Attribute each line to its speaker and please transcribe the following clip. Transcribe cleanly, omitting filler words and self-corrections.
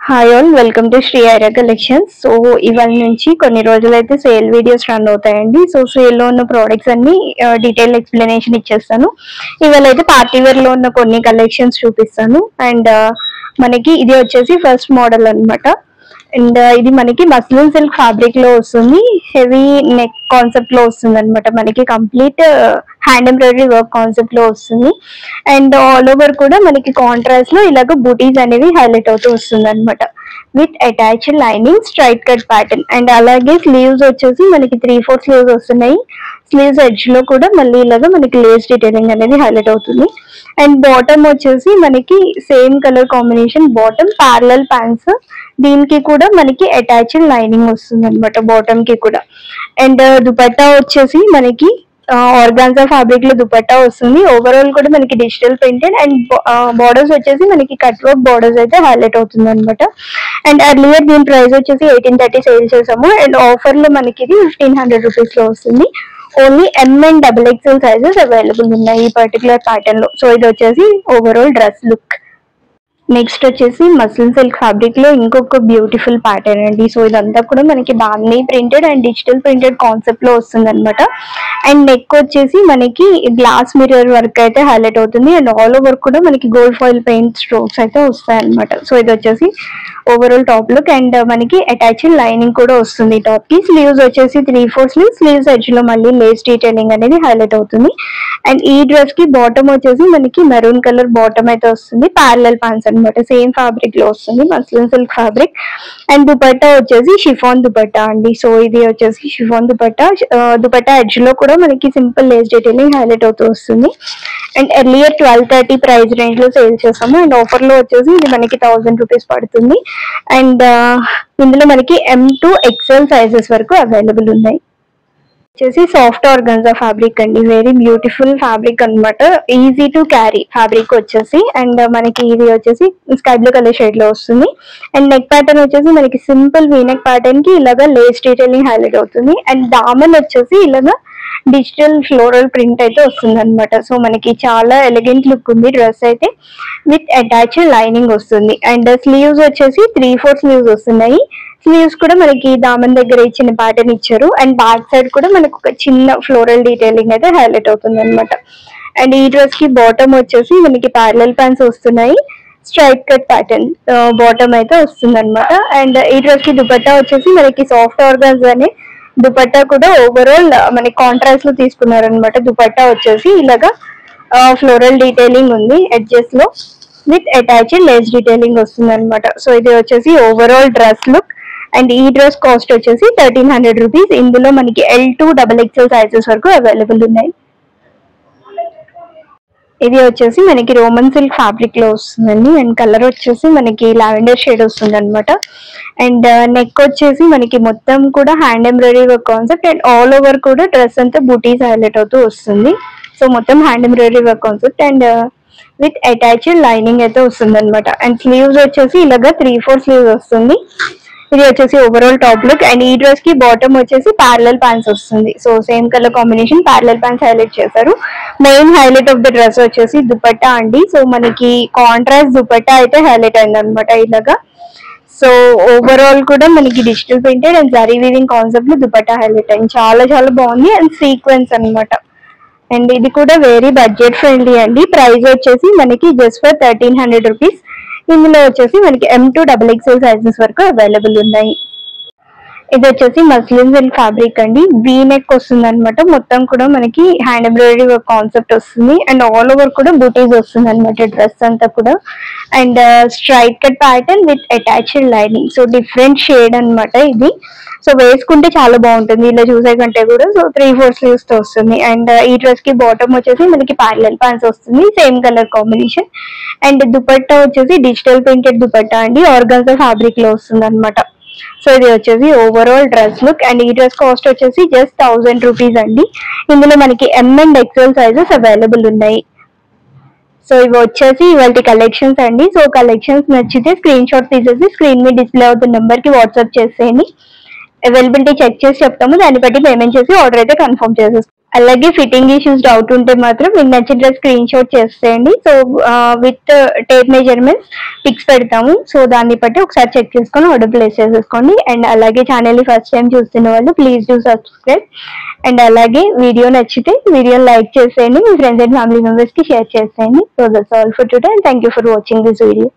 Speaker 1: Hi all, welcome to Shri Aira collections. So ఇవాళ నుంచి కొన్ని రోజులైతే సేల్ వీడియోస్ రన్ అవుతాయండి. సో సేల్లో ఉన్న ప్రోడక్ట్స్ అన్ని డీటెయిల్ ఎక్స్ప్లెనేషన్ ఇచ్చేస్తాను. ఇవాళ అయితే పార్టీ వేర్ లో ఉన్న కొన్ని కలెక్షన్స్ చూపిస్తాను. అండ్ మనకి ఇది వచ్చేసి ఫస్ట్ మోడల్ అన్నమాట. అండ్ ఇది మనకి మస్లిన్ సిల్క్ ఫ్యాబ్రిక్ లో వస్తుంది. హెవీ నెక్ కాన్సెప్ట్ లో వస్తుంది అనమాట. మనకి complete hand embroidery work concept లో వస్తుంది. అండ్ ఆల్ ఓవర్ కూడా మనకి కాంట్రాస్ట్ లో ఇలాగ బూటీస్ అనేవి హైలైట్ అవుతూ వస్తుంది అనమాట. With attached lining straight cut pattern. And అలాగే స్లీవ్స్ వచ్చేసి మనకి 3/4 స్లీవ్స్ వస్తున్నాయి. స్లీవ్స్ ఎడ్జ్ లో కూడా మళ్ళీ ఇలాగా మనకి లేస్ డీటెయిలింగ్ అనేది హైలైట్ అవుతుంది. అండ్ బాటమ్ వచ్చేసి మనకి same colour combination bottom, parallel pants. దీనికి కూడా మనకి అటాచ్డ్ లైనింగ్ వస్తుంది అనమాట బాటమ్ కి కూడా. అండ్ దుపట్టా వచ్చేసి మనకి ఆర్గాన్జా ఫ్యాబ్రిక్ లో దుపట్టా వస్తుంది. ఓవరాల్ కూడా మనకి డిజిటల్ ప్రింటెడ్ అండ్ బార్డర్స్ వచ్చేసి మనకి కట్ వర్క్ బార్డర్స్ అయితే హైలైట్ అవుతుంది అనమాట. అండ్ అర్లియర్ దీని ప్రైస్ వచ్చేసి 1830 సేల్ చేసాము. అండ్ ఆఫర్ లో మనకి ఇది 1500 రూపీస్ లో వస్తుంది. Only M and XXL sizes available ఉన్నాయి ఈ పర్టికులర్ ప్యాటర్న్ లో. సో ఇది వచ్చేసి ఓవరాల్ డ్రెస్ లుక్. నెక్స్ట్ వచ్చేసి మస్లిన్ సిల్క్ ఫ్యాబ్రిక్ లో ఇంకొక బ్యూటిఫుల్ ప్యాటర్న్ అండి. సో ఇదంతా కూడా మనకి బాందీ printed and digital printed concept లో వస్తుంది అనమాట. అండ్ నెక్ వచ్చేసి మనకి గ్లాస్ మిర్రర్ వర్క్ అయితే హైలైట్ అవుతుంది. అండ్ ఆల్ ఓవర్ కూడా మనకి గోల్డ్ ఫాయిల్ పెయింట్ స్ట్రోక్స్ అయితే వస్తాయి అనమాట. సో ఇది వచ్చేసి ఓవరాల్ టాప్ లుక్. అండ్ మనకి అటాచ్డ్ లైనింగ్ కూడా వస్తుంది టాప్ కి. స్లీవ్స్ వచ్చేసి 3/4 స్లీవ్స్ ఎడ్జ్ లో మళ్ళీ లేస్ డీటెయిలింగ్ అనేది హైలైట్ అవుతుంది. అండ్ ఈ డ్రెస్ కి బాటమ్ వచ్చేసి మనకి మెరూన్ కలర్ బాటమ్ అయితే వస్తుంది. ప్యారలల్ ప్యాంట్స్ అనమాట. సేమ్ ఫ్యాబ్రిక్ లో వస్తుంది, muslin silk fabric. And dupatta వచ్చేసి షిఫాన్ దుపట్టా అండి. సో ఇది వచ్చేసి షిఫాన్ దుపట్టా. దుపట్టా ఎడ్జ్ లో కూడా మనకి సింపుల్ లేస్ డీటెయిలింగ్ హైలైట్ అవుతూ వస్తుంది. అండ్ ఎర్లియర్ 1230 ప్రైస్ రేంజ్ లో సేల్ చేస్తాము. అండ్ ఆఫర్ లో వచ్చేసి ఇది మనకి 1000 రూపీస్ పడుతుంది. అండ్ ఇందులో మనకి M to XL సైజెస్ వరకు అవైలబుల్ ఉన్నాయి. వచ్చేసి సాఫ్ట్ ఆర్గాన్జా ఫ్యాబ్రిక్ అండి. వెరీ బ్యూటిఫుల్ ఫ్యాబ్రిక్ అనమాట. ఈజీ టు క్యారీ ఫ్యాబ్రిక్ వచ్చేసి. అండ్ మనకి ఇది వచ్చేసి స్కై బ్లూ కలర్ షేడ్ లో వస్తుంది. అండ్ నెక్ ప్యాటర్న్ వచ్చేసి మనకి సింపుల్ వీనెక్ ప్యాటర్న్ కి ఇలాగా లేస్ డీటెయిలింగ్ హైలైట్ అవుతుంది. అండ్ దామన్ వచ్చేసి ఇలాగా డిజిటల్ ఫ్లోరల్ ప్రింట్ అయితే వస్తుంది అనమాట. సో మనకి చాలా ఎలిగెంట్ లుక్ ఉంది డ్రెస్ అయితే. విత్ అటాచ్డ్ లైనింగ్ వస్తుంది. అండ్ స్లీవ్స్ వచ్చేసి 3/4 స్లీవ్స్ వస్తున్నాయి. స్లీవ్స్ కూడా మనకి దామన్ దగ్గర ఇచ్చిన ప్యాటర్న్ ఇచ్చారు. అండ్ బ్యాక్ సైడ్ కూడా మనకు ఒక చిన్న ఫ్లోరల్ డీటెయిలింగ్ అయితే హైలైట్ అవుతుంది అనమాట. అండ్ ఈ డ్రెస్ కి బాటమ్ వచ్చేసి మనకి ప్యారలల్ ప్యాంట్స్ వస్తున్నాయి. స్ట్రైట్ కట్ ప్యాటర్న్ బాటమ్ అయితే వస్తుంది అనమాట. అండ్ ఈ డ్రెస్ కి దుపట్టా వచ్చేసి మనకి సాఫ్ట్ ఆర్గాన్జా అనే దుపట్టా కూడా ఓవరాల్ మనకి కాంట్రాస్ట్ లో తీసుకున్నారనమాట. దుపట్టా వచ్చేసి ఇలాగా ఫ్లోరల్ డీటెయిలింగ్ ఉంది ఎడ్జెస్ లో. విత్ అటాచ్డ్ లేస్ డీటెయిలింగ్ వస్తుంది అనమాట. సో ఇది వచ్చేసి ఓవరాల్ డ్రెస్ లుక్. అండ్ ఈ డ్రెస్ కాస్ట్ వచ్చేసి 1300 రూపీస్. ఇందులో మనకి L to XXL సైజెస్ వరకు అవైలబుల్ ఉన్నాయి. ఇది వచ్చేసి మనకి రోమన్ సిల్క్ ఫ్యాబ్రిక్ లో వస్తుందండి. అండ్ కలర్ వచ్చేసి మనకి లావెండర్ షేడ్ వస్తుంది అనమాట. అండ్ నెక్ వచ్చేసి మనకి మొత్తం కూడా hand embroidery work concept. And all over కూడా డ్రెస్ అంతా బూటీస్ హైలైట్ అవుతూ వస్తుంది. సో మొత్తం hand embroidery work concept. And with attached lining అయితే వస్తుంది అనమాట. అండ్ స్లీవ్స్ వచ్చేసి ఇలాగా 3/4 స్లీవ్స్ వస్తుంది. ఇది వచ్చేసి ఓవరాల్ టాప్ లుక్. అండ్ ఈ డ్రెస్ కి బాటమ్ వచ్చేసి ప్యారలల్ ప్యాంట్స్ వస్తుంది. So same colour combination parallel pants highlight చేశారు. Main highlight of the dress వచ్చేసి దుపట్టా అండి. సో మనకి కాంట్రాస్ట్ దుపట్టా అయితే హైలైట్ అయింది అనమాట ఇలాగా. సో ఓవరాల్ కూడా మనకి digital printed and zari weaving concept లో దుపట్టా హైలైట్ అయింది. చాలా చాలా బాగుంది. అండ్ సీక్వెన్స్ అనమాట. అండ్ ఇది కూడా వెరీ బడ్జెట్ ఫ్రెండ్లీ అండి. ప్రైస్ వచ్చేసి మనకి జస్ట్ ఫర్ 1300 రూపీస్. ఇందులో వచ్చేసి మనకి M to XXL సైజెస్ వరకు అవైలబుల్ ఉన్నాయి. ఇది వచ్చేసి మస్లిన్ సిల్క్ ఫ్యాబ్రిక్ అండి. వీ నెక్ వస్తుంది అనమాట. మొత్తం కూడా మనకి హ్యాండ్ ఎంబ్రాయిడరీ వర్క్ కాన్సెప్ట్ వస్తుంది. అండ్ ఆల్ ఓవర్ కూడా బూటీస్ వస్తుంది అనమాట డ్రెస్ అంతా కూడా. And straight cut pattern with attached lining. So different shade అనమాట ఇది. సో వేసుకుంటే చాలా బాగుంటుంది ఇలా చూసే కంటే కూడా. సో 3/4 స్లీవ్స్ తో వస్తుంది. అండ్ ఈ డ్రెస్ కి బాటమ్ వచ్చేసి మనకి ప్యారలల్ ప్యాంట్స్ వస్తుంది. Same colour combination. And dupatta వచ్చేసి డిజిటల్ ప్రింటెడ్ దుపట్టా అండి. ఆర్గాన్జా ఫ్యాబ్రిక్ లో వస్తుంది అనమాట. సో ఇది వచ్చేసి ఓవరాల్ డ్రెస్ లుక్. అండ్ ఈ డ్రెస్ కాస్ట్ వచ్చేసి జస్ట్ 1000 రూపీస్ అండి. ఇందులో మనకి M and XL sizes available ఉన్నాయి. సో ఇవి వచ్చేసి ఇవాళ కలెక్షన్స్ అండి. సో కలెక్షన్స్ నచ్చితే స్క్రీన్ షాట్ తీసేసి స్క్రీన్ మీద డిస్ప్లే అవుతున్న నెంబర్ కి వాట్సాప్ చేసేయండి. అవైలబిలిటీ చెక్ చేసి చెప్తాము, దాన్ని బట్టి పేమెంట్ చేసి ఆర్డర్ అయితే కన్ఫర్మ్ చేసేస్తాం. అలాగే ఫిట్టింగ్ ఇష్యూస్ డౌట్ ఉంటే మాత్రం మీకు నచ్చిన డ్రెస్ స్క్రీన్ షాట్ చేసేయండి. So with tape measurements pics పెడతాము. సో దాన్ని బట్టి ఒకసారి చెక్ చేసుకొని ఆర్డర్ ప్లేస్ చేసేసుకోండి. అండ్ అలాగే ఛానల్ని ఫస్ట్ టైం చూస్తున్న వాళ్ళు ప్లీజ్ డూ సబ్స్క్రైబ్. అండ్ అలాగే వీడియో నచ్చితే వీడియోని లైక్ చేసేయండి, మీ ఫ్రెండ్స్ అండ్ ఫ్యామిలీ మెంబర్స్కి షేర్ చేసేయండి. So that's all for today and thank you for watching this video.